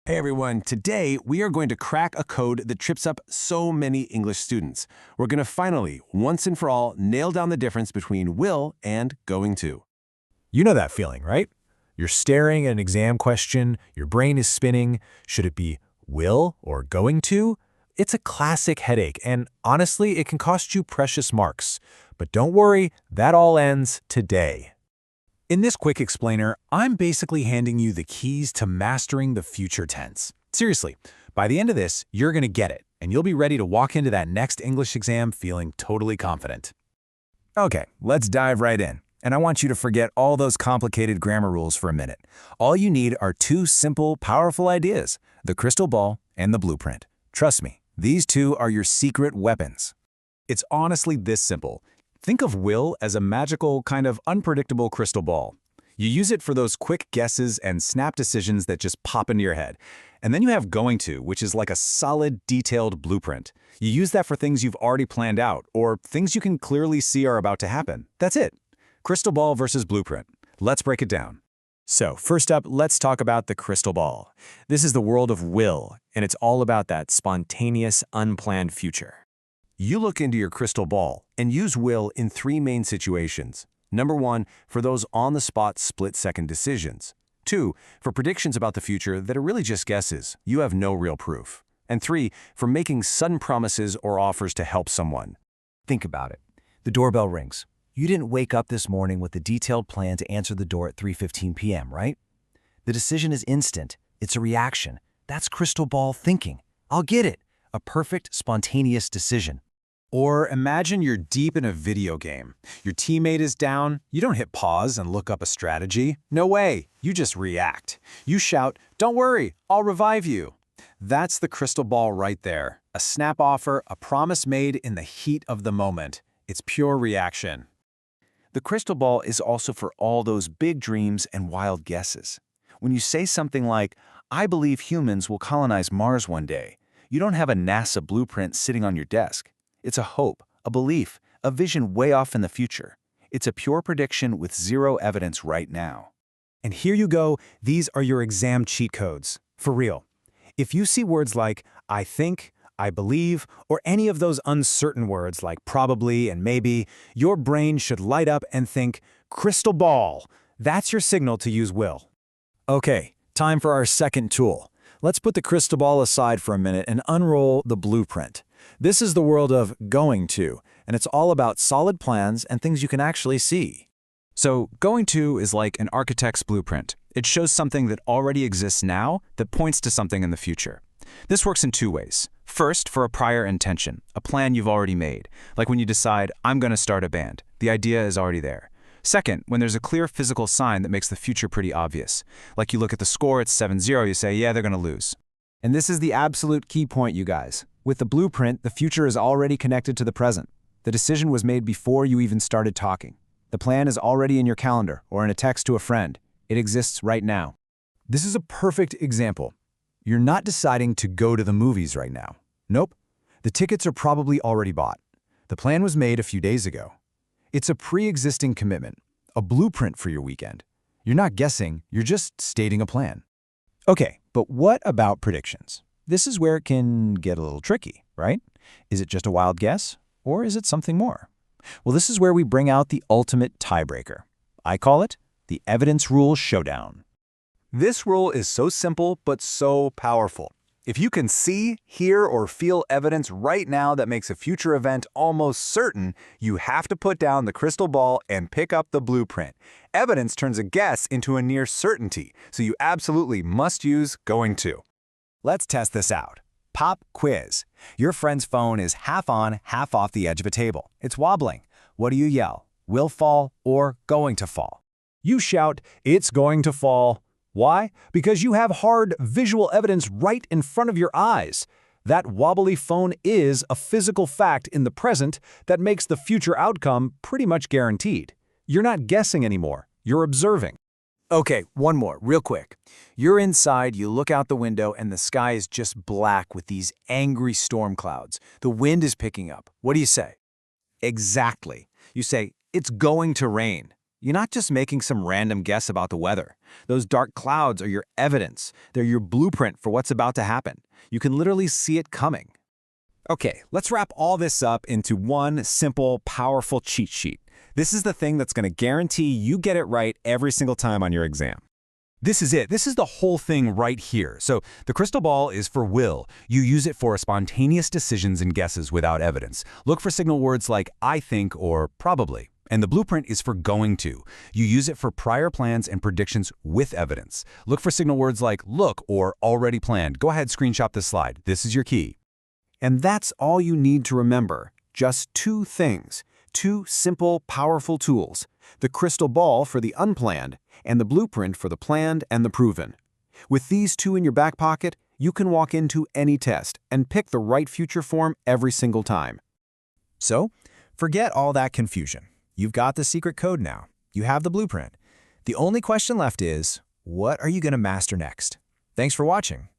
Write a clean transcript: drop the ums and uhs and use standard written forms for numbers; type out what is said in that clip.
Hey everyone, today we are going to crack a code that trips up so many English students. We're going to finally, once and for all, nail down the difference between will and going to. You know that feeling, right? You're staring at an exam question, your brain is spinning. Should it be will or going to? It's a classic headache, and honestly, it can cost you precious marks. But don't worry, that all ends today. In this quick explainer, I'm basically handing you the keys to mastering the future tense. Seriously, by the end of this, you're going to get it, and you'll be ready to walk into that next English exam feeling totally confident. Okay, let's dive right in. And I want you to forget all those complicated grammar rules for a minute. All you need are two simple, powerful ideas, the crystal ball and the blueprint. Trust me, these two are your secret weapons. It's honestly this simple. Think of will as a magical, kind of unpredictable crystal ball. You use it for those quick guesses and snap decisions that just pop into your head. And then you have going to, which is like a solid, detailed blueprint. You use that for things you've already planned out, or things you can clearly see are about to happen. That's it. Crystal ball versus blueprint. Let's break it down. So, first up, let's talk about the crystal ball. This is the world of will, and it's all about that spontaneous, unplanned future. You look into your crystal ball and use will in three main situations. Number one, for those on-the-spot split-second decisions. Two, for predictions about the future that are really just guesses. You have no real proof. And three, for making sudden promises or offers to help someone. Think about it. The doorbell rings. You didn't wake up this morning with a detailed plan to answer the door at 3:15 p.m., right? The decision is instant. It's a reaction. That's crystal ball thinking. I'll get it. A perfect, spontaneous decision. Or imagine you're deep in a video game. Your teammate is down. You don't hit pause and look up a strategy. No way. You just react. You shout, "Don't worry, I'll revive you." That's the crystal ball right there. A snap offer, a promise made in the heat of the moment. It's pure reaction. The crystal ball is also for all those big dreams and wild guesses. When you say something like, "I believe humans will colonize Mars one day," you don't have a NASA blueprint sitting on your desk. It's a hope, a belief, a vision way off in the future. It's a pure prediction with zero evidence right now. And here you go, these are your exam cheat codes. For real. If you see words like I think, I believe, or any of those uncertain words like probably and maybe, your brain should light up and think, crystal ball. That's your signal to use will. Okay, time for our second tool. Let's put the crystal ball aside for a minute and unroll the blueprint. This is the world of going to, and it's all about solid plans and things you can actually see. So, going to is like an architect's blueprint. It shows something that already exists now that points to something in the future. This works in two ways. First, for a prior intention, a plan you've already made, like when you decide, "I'm going to start a band." The idea is already there. Second, when there's a clear physical sign that makes the future pretty obvious. Like you look at the score, it's 7-0, you say, yeah, they're going to lose. And this is the absolute key point, you guys. With the blueprint, the future is already connected to the present. The decision was made before you even started talking. The plan is already in your calendar or in a text to a friend. It exists right now. This is a perfect example. You're not deciding to go to the movies right now. Nope. The tickets are probably already bought. The plan was made a few days ago. It's a pre-existing commitment, a blueprint for your weekend. You're not guessing, you're just stating a plan. Okay, but what about predictions? This is where it can get a little tricky, right? Is it just a wild guess, or is it something more? Well, this is where we bring out the ultimate tiebreaker. I call it the evidence rule showdown. This rule is so simple, but so powerful. If you can see, hear, or feel evidence right now that makes a future event almost certain, you have to put down the crystal ball and pick up the blueprint. Evidence turns a guess into a near certainty, so you absolutely must use going to. Let's test this out. Pop quiz. Your friend's phone is half on, half off the edge of a table. It's wobbling. What do you yell? Will fall or going to fall? You shout, "It's going to fall." Why? Because you have hard visual evidence right in front of your eyes. That wobbly phone is a physical fact in the present that makes the future outcome pretty much guaranteed. You're not guessing anymore. You're observing. Okay, one more, real quick. You're inside, you look out the window, and the sky is just black with these angry storm clouds. The wind is picking up. What do you say? Exactly. You say, "It's going to rain." You're not just making some random guess about the weather. Those dark clouds are your evidence. They're your blueprint for what's about to happen. You can literally see it coming. Okay, let's wrap all this up into one simple, powerful cheat sheet. This is the thing that's going to guarantee you get it right every single time on your exam. This is it. This is the whole thing right here. So the crystal ball is for will. You use it for spontaneous decisions and guesses without evidence. Look for signal words like I think or probably. And the blueprint is for going to. You use it for prior plans and predictions with evidence. Look for signal words like look or already planned. Go ahead, screenshot this slide. This is your key. And that's all you need to remember. Just two things. Two simple, powerful tools. The crystal ball for the unplanned, and the blueprint for the planned and the proven. With these two in your back pocket, you can walk into any test and pick the right future form every single time. So, forget all that confusion. You've got the secret code now. You have the blueprint. The only question left is, what are you going to master next? Thanks for watching.